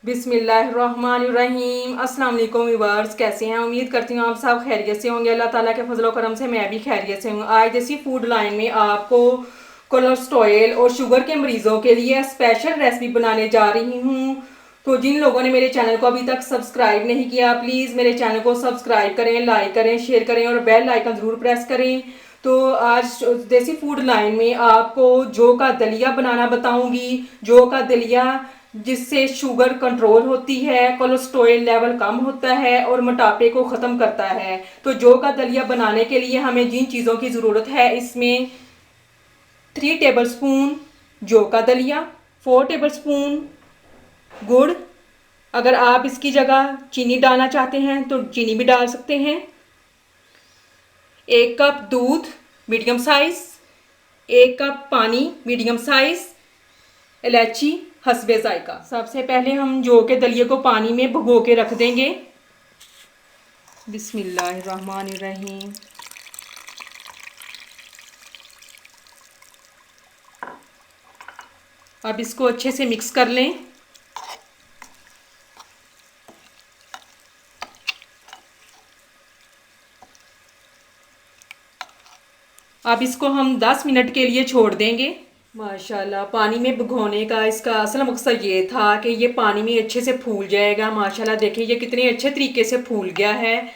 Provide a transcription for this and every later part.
बिस्मिल्लाहिर्रहमानिर्रहीम। अस्सलाम वालेकुम व्यूअर्स, कैसे हैं? उम्मीद करती हूँ आप सब खैरियत से होंगे। अल्लाह ताला के फजल करम से मैं भी खैरियत से हूँ। आज देसी फूड लाइन में आपको कोलेस्ट्रॉल और शुगर के मरीजों के लिए स्पेशल रेसिपी बनाने जा रही हूँ। तो जिन लोगों ने मेरे चैनल को अभी तक सब्सक्राइब नहीं किया, प्लीज़ मेरे चैनल को सब्सक्राइब करें, लाइक करें, शेयर करें और बेल आइकन ज़रूर प्रेस करें। तो आज देसी फूड लाइन में आपको जौ का दलिया बनाना बताऊंगी। जौ का दलिया जिससे शुगर कंट्रोल होती है, कोलेस्ट्रॉल लेवल कम होता है और मोटापे को ख़त्म करता है। तो जौ का दलिया बनाने के लिए हमें जिन चीज़ों की ज़रूरत है, इसमें 3 टेबलस्पून जौ का दलिया, 4 टेबलस्पून गुड़। अगर आप इसकी जगह चीनी डालना चाहते हैं तो चीनी भी डाल सकते हैं। 1 कप दूध मीडियम साइज़, 1 कप पानी मीडियम साइज़, इलायची हस्बे जायका। सबसे पहले हम जौ के दलिए को पानी में भिगो के रख देंगे। बिस्मिल्लाहिर्रहमानिर्रहीम। अब इसको अच्छे से मिक्स कर लें। अब इसको हम 10 मिनट के लिए छोड़ देंगे। माशाल्लाह, पानी में भिगोने का इसका असल मकसद ये था कि ये पानी में अच्छे से फूल जाएगा। माशाल्लाह देखिए ये कितने अच्छे तरीके से फूल गया है।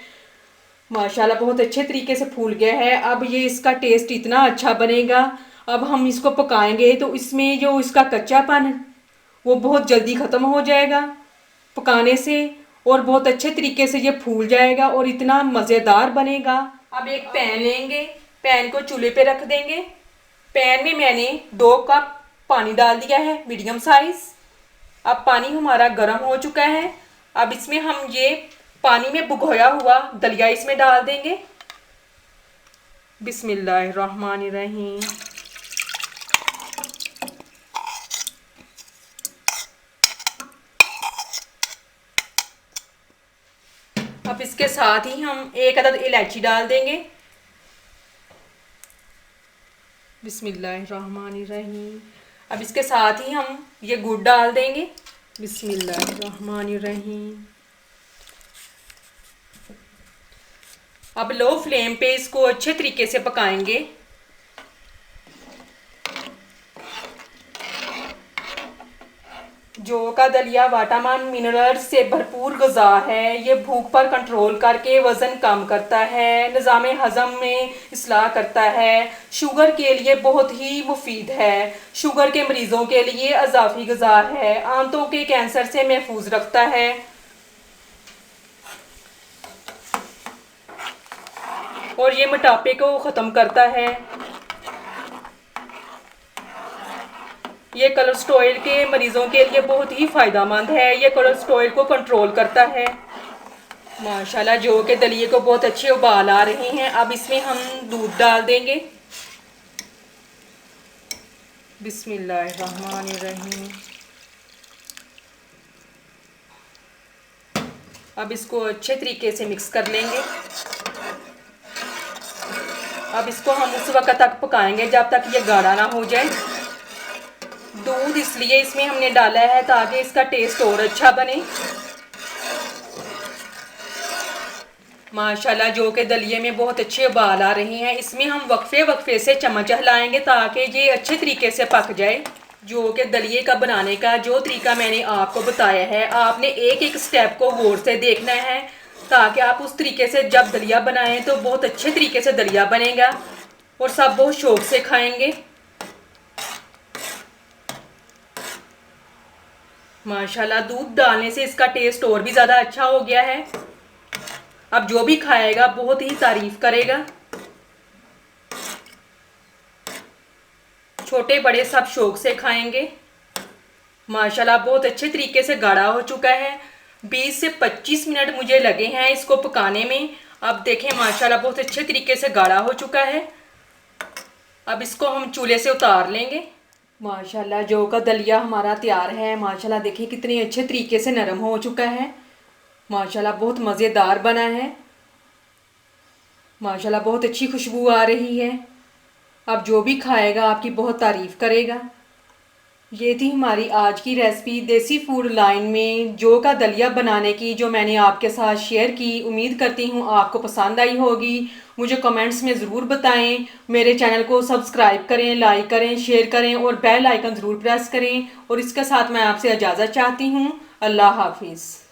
माशाल्लाह बहुत अच्छे तरीके से फूल गया है। अब ये इसका टेस्ट इतना अच्छा बनेगा। अब हम इसको पकाएंगे तो इसमें जो इसका कच्चापन वो बहुत जल्दी ख़त्म हो जाएगा पकाने से, और बहुत अच्छे तरीके से ये फूल जाएगा और इतना मज़ेदार बनेगा। अब एक पैन लेंगे, पैन को चूल्हे पे रख देंगे। पैन में मैंने 2 कप पानी डाल दिया है मीडियम साइज़। अब पानी हमारा गर्म हो चुका है। अब इसमें हम ये पानी में भिगोया हुआ दलिया इसमें डाल देंगे। बिस्मिल्लाहिर्रहमानिर्रहीम। अब इसके साथ ही हम 1 अदद इलायची डाल देंगे। बिस्मिल्लाहिर्रहमानिर्रहीम। अब इसके साथ ही हम ये गुड़ डाल देंगे। बिस्मिल्लाहिर्रहमानिर्रहीम। अब लो फ्लेम पे इसको अच्छे तरीके से पकाएंगे। जौ का दलिया विटामिन मिनरल्स से भरपूर ग़िज़ा है। ये भूख पर कंट्रोल करके वज़न कम करता है, निज़ाम हज़म में इस्लाह करता है, शुगर के लिए बहुत ही मुफीद है, शुगर के मरीज़ों के लिए अज़ाफ़ी ग़िज़ा है, आंतों के कैंसर से महफूज रखता है और ये मोटापे को ख़त्म करता है। ये कोलेस्ट्रॉल के मरीज़ों के लिए बहुत ही फ़ायदेमंद है। ये कोलेस्ट्रॉल को कंट्रोल करता है। माशाल्लाह जौ के दलिए को बहुत अच्छे उबाल आ रहे हैं। अब इसमें हम दूध डाल देंगे। बिस्मिल्लाहिर्रहमानिर्रहीम। अब इसको अच्छे तरीके से मिक्स कर लेंगे। अब इसको हम उस वक्त तक पकाएंगे जब तक ये गाढ़ा ना हो जाए। दूध इसलिए इसमें हमने डाला है ताकि इसका टेस्ट और अच्छा बने। माशाल्लाह जौ के दलिए में बहुत अच्छे उबाल आ रहे हैं। इसमें हम वक्फे वक्फे से चम्मच हिलाएंगे ताकि ये अच्छे तरीके से पक जाए। जौ के दलिए का बनाने का जो तरीका मैंने आपको बताया है, आपने एक एक स्टेप को गौर से देखना है ताकि आप उस तरीके से जब दलिया बनाएं तो बहुत अच्छे तरीके से दलिया बनेगा और सब बहुत शौक से खाएंगे। माशाल्लाह दूध डालने से इसका टेस्ट और भी ज़्यादा अच्छा हो गया है। अब जो भी खाएगा बहुत ही तारीफ करेगा। छोटे बड़े सब शौक से खाएंगे। माशाल्लाह बहुत अच्छे तरीके से गाढ़ा हो चुका है। 20 से 25 मिनट मुझे लगे हैं इसको पकाने में। अब देखें माशाल्लाह बहुत अच्छे तरीके से गाढ़ा हो चुका है। अब इसको हम चूल्हे से उतार लेंगे। माशाल्लाह जौ का दलिया हमारा तैयार है। माशाल्लाह देखिए कितने अच्छे तरीके से नरम हो चुका है। माशाल्लाह बहुत मज़ेदार बना है। माशाल्लाह बहुत अच्छी खुशबू आ रही है। अब जो भी खाएगा आपकी बहुत तारीफ़ करेगा। ये थी हमारी आज की रेसिपी देसी फूड लाइन में जौ का दलिया बनाने की, जो मैंने आपके साथ शेयर की। उम्मीद करती हूँ आपको पसंद आई होगी। मुझे कमेंट्स में ज़रूर बताएं। मेरे चैनल को सब्सक्राइब करें, लाइक करें, शेयर करें और बेल आइकन ज़रूर प्रेस करें। और इसके साथ मैं आपसे इजाज़त चाहती हूँ। अल्लाह हाफिज़।